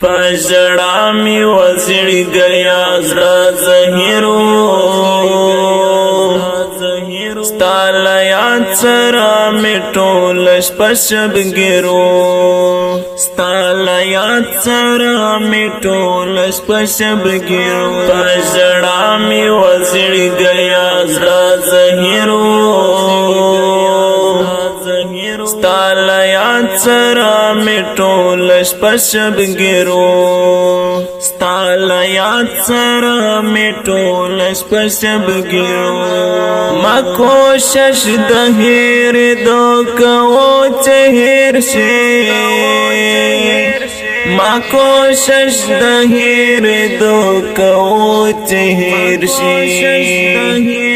پژړا می وزړ گیا زړه زهیرو ستال یاد سره میټول شپشب ګرو ستال یاد سره میټول شپشب ګرو پژړا می وزړ گیا زړه زهیرو ستال یاد سره میټول شپشب ګرو ستال یاد سره میټول شپشب ګرو ما کوشش د هیر دو کو چهر شي ما کوشش د هیر دو کو چهر شي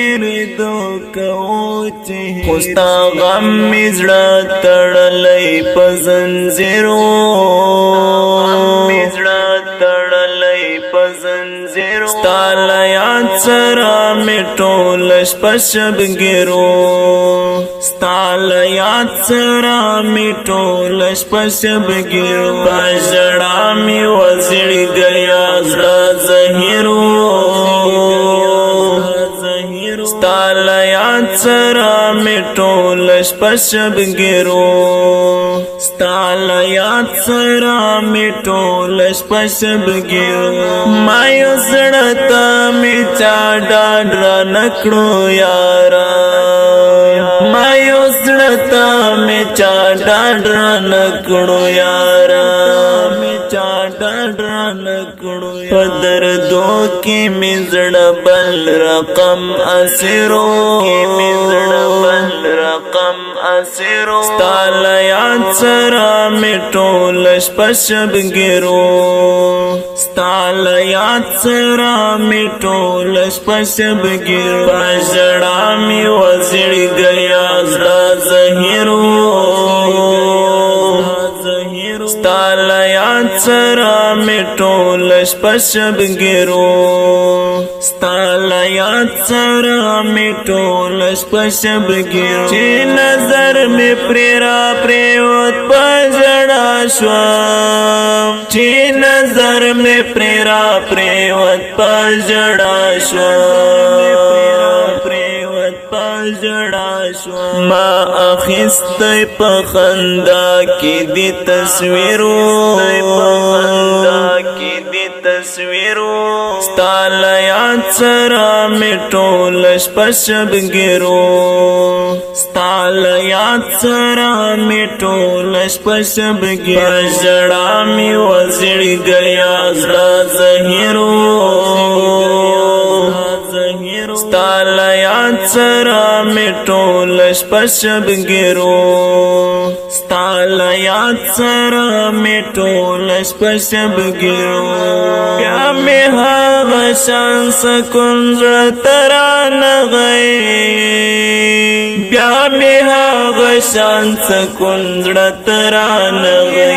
خوستا غم مزړه تړلې پزنجیرو ستال یاد سره میټول شپشب ګرو ستال یاد سره میټول شپشب ګرو پژړا می وزړ گیا زړه زهیرو ستال یاد سره میټول شپشب ګرو ستال یاد سره میټول شپشب ګرو ما یو زړه ته می چا ډاډ را نکړو یارا ما یو زړه ته می چا ډاډ را نکړو یارا په دردو کې می زړه بل رقم اسیرو ستال یاد سره میټول شپشب ګرو ستال یاد سره میټول شپشب ګرو پژړا می وزړ گیا زړه زهیرو ستال یاد سره میټول شپشب ګرو ستال یاد سره میټول شپشب ګرو چې نظر می پرا پریوت پژړا شوم چې نظر می پرا پریوت پژړا شوم ما اخیست په خندا کې دی تصویرو ستال یاد سره میټول شپشب ګرو ستال یاد سره میټول شپشب ګرو پژړا می وزړ گیا زړه زهیرو ستال یاد سره میټول شپشب ګرو ستال یاد سره میټول شپشب ګرو بیا می هغه شان سکون زړه ترانه غي بیا می هغه شان سکون زړه ترانه غي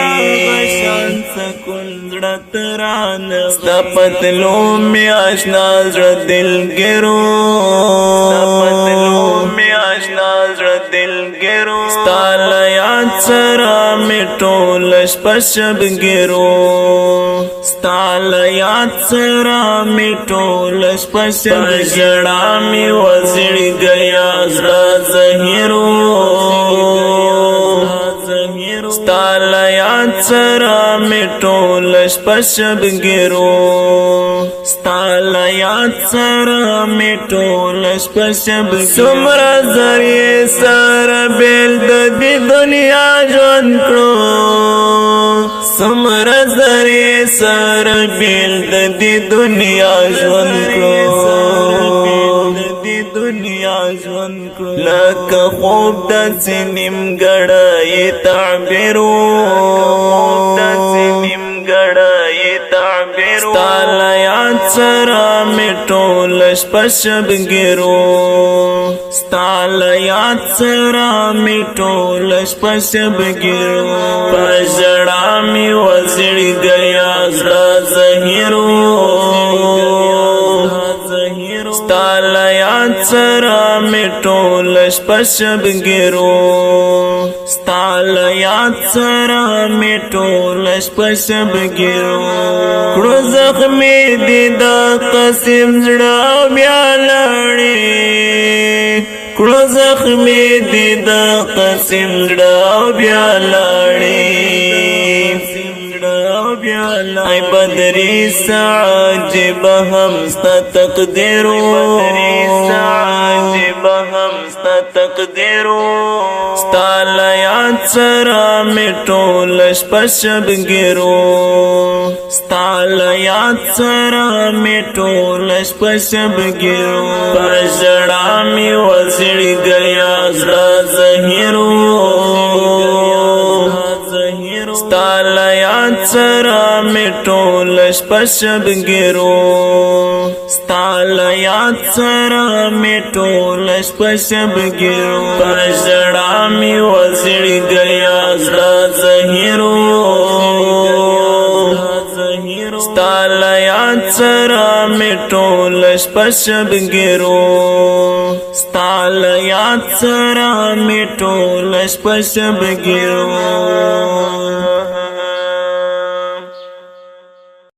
ستا پتلو می آشنا زړه دلګرو ستال یاد سره میټول شپشب ګرو ستال یاد سره میټول شپشب پژړا می وزړ گیا زړه زهیرو ستال یاد سره میټول شپشب ګرو ستال یاد سره میټول شپشب څومره زری سره بیل د دې دنیا ژوند کړو څومره زری سره بیل د دې دنیا ژوند کړو لکه خوب د سنیم ګړای تعبیرو ستال یاد سره میټول شپشب ګرو ستال یاد سره میټول شپشب ګرو پژړا می وزړ گیا زړه زهیرو ستال یاد سره می ټول شپه شبګیرو ستال یاد سره می ټول شپه شبګیرو کړو زخمی دی د قسم زړه بیا لړې کړو زخمی دی د قسم زړه بیا لړې ای بدری سعجب هم ستا تقدیرو ستا لیاد سرا می ټول شپه شبګیرو ستا لیاد سرا می ټول شپه شبګیرو پر ژړا می وزړ گیا زړه زهیرو ستا لیاد سرا می ټول شپه شبګیرو ستا لیاد سرا می ټول شپه شبګیرو پر ژړا می وزړ گیا زړه زهیرو ستا لیاد سرا می ټول شپه شبګیرو ستا لیاد سرا می ټول شپه شبګیرو